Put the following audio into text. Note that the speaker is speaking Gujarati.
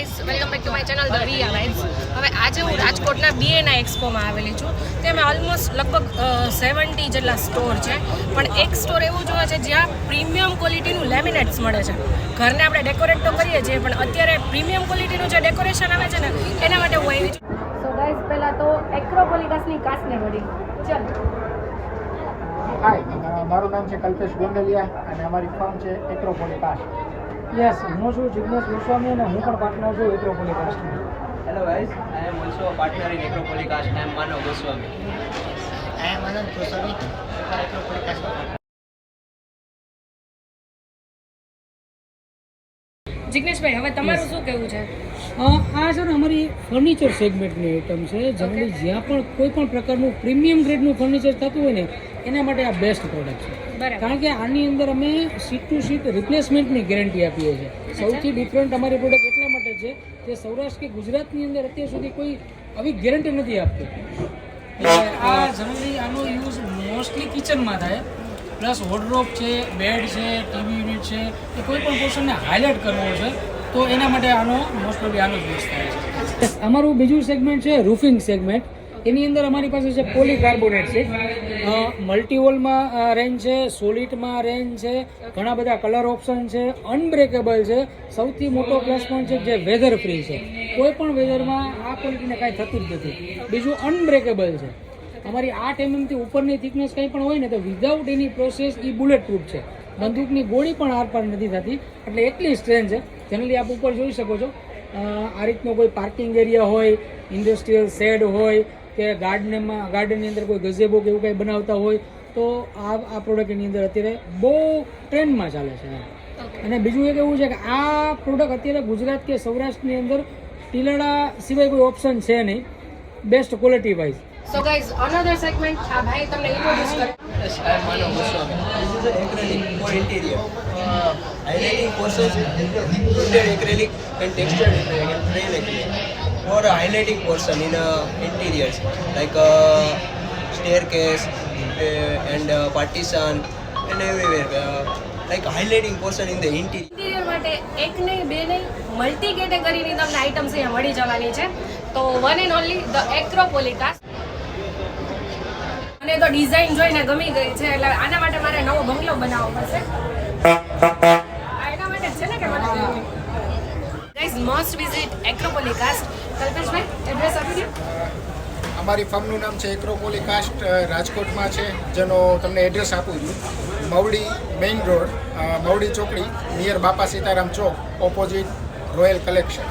Guys, welcome back to my channel the Riya vibes. હવે આજે હું રાજકોટના બીએના એક્સપોમાં આવેલી છું. તેમાં ઓલમોસ્ટ લગભગ 70 જેટલા સ્ટોર છે, પણ એક સ્ટોર એવું જોવે છે જ્યાં પ્રીમિયમ ક્વોલિટીનું લેમિનેટ્સ મળે છે. ઘરને આપણે ડેકોરેટ તો કરીએ છીએ, પણ અત્યારે પ્રીમિયમ ક્વોલિટીનું જે ડેકોરેશન આવે છે ને, એના માટે હું આવી છું. સો ગાઈઝ, પહેલાં તો એક્રોપોલિકાસની કાચને વળી ચાલો. હાય, મારું નામ છે કલ્પેશ ગોંડલિયા અને અમારી ફર્મ છે એક્રોપોલિકાસ. યસ, હું છું જિગ્નેશ ગોસ્વામી અને હું પણ પાર્ટનર છું એક્રોપોલિકાસ્ટમાં. Hello guys, I am also a partner in Acropolicast. I am Manav Goswami. I am Anand Goswami for Acropolicas. જિગ્નેશભાઈ, હવે તમારું શું કહેવું છે? આ છે ને અમારી ફર્નિચર સેગમેન્ટની આઇટમ છે. જનરલી જ્યાં પણ કોઈ પણ પ્રકારનું પ્રીમિયમ ગ્રેડનું ફર્નિચર થતું હોય ને, એના માટે આ બેસ્ટ પ્રોડક્ટ છે. કારણ કે આની અંદર અમે સીટ ટુ સીટ રિપ્લેસમેન્ટની ગેરંટી આપીએ છીએ. સૌથી ડિફરન્ટ અમારી પ્રોડક્ટ એટલા માટે છે કે સૌરાષ્ટ્ર કે ગુજરાતની અંદર અત્યાર સુધી કોઈ આવી ગેરંટી નથી આપતું. એટલે આ જનરલી આનો યુઝ મોસ્ટલી કિચનમાં થાય, પ્લસ વોર્ડરોબ છે, બેડ છે, ટીવી યુનિટ છે, એ કોઈ પણ પોર્શનને હાઇલાઇટ કરવો છે તો એના માટે આનો મોસ્ટ ઓફલી આનો યુઝ થાય છે. અમારું બીજું સેગમેન્ટ છે રૂફિંગ સેગમેન્ટ. એની અંદર અમારી પાસે છે પોલીકાર્બોનેટ છે, મલ્ટીવોલમાં રેન્જ છે, સોલિડમાં રેન્જ છે, ઘણા બધા કલર ઓપ્શન છે, અનબ્રેકેબલ છે. સૌથી મોટો પ્લસ પોઈન્ટ છે જે વેધર ફ્રી છે. કોઈ પણ વેધરમાં આ ક્વોલિટીને કાંઈ થતું જ નથી. બીજું અનબ્રેકેબલ છે. અમારી 8 mm થી ઉપરની થિકનેસ કંઈ પણ હોય ને તો વિધાઉટ એની પ્રોસેસ એ બુલેટ પ્રૂફ છે. બંદૂકની ગોળી પણ આરપાર નથી થતી, એટલે એટલી સ્ટ્રેન્થ છે. જનરલી આપ ઉપર જોઈ શકો છો, આ રીતનો કોઈ પાર્કિંગ એરિયા હોય, ઇન્ડસ્ટ્રીયલ શેડ હોય કે ગાર્ડનની અંદર કોઈ ગઝેબો કે એવું કંઈ બનાવતા હોય તો આ પ્રોડક્ટ એની અંદર અત્યારે બહુ ટ્રેન્ડમાં ચાલે છે. અને બીજું એક એવું છે કે આ પ્રોડક્ટ અત્યારે ગુજરાત કે સૌરાષ્ટ્રની અંદર ટીલડા સિવાય કોઈ ઓપ્શન છે નહીં, best quality wise. So guys, another segment આ ભાઈ તમને ઇન્ટ્રોડ્યુસ કરે. Yes, I am Manav Goswami. This is an acrylic for interior. Highlighting portions, printed acrylic and textured acrylic and plain acrylic. For highlighting portion in interiors like staircase and partition and everywhere. Like highlighting portion in the interior. Interior માટે એક નહીં બે નહીં મલ્ટી કેટેગરીની તમને આઇટમ્સ અહીંયા મળી જવાની છે. તો વન એન્ડ ઓનલી ધ એક્રોપોલિકાસ. અને તો ડિઝાઇન જોઈને ગમી ગઈ છે, એટલે આના માટે મારે નવો બંગલો બનાવવો પડશે. એના માટે જ છે ને કે મને guys, must visit એક્રોપોલિકાસ. Kalpeshbhai, address આપી દો. અમારી ફર્મનું નામ છે એક્રોપોલિકાસ્ટ, રાજકોટમાં છે, જેનો તમને એડ્રેસ આપું છું. મવડી મેઇન રોડ, મવડી ચોકડી, નિયર બાપા સીતારામ ચોક, ઓપોઝિટ રોયલ કલેક્શન.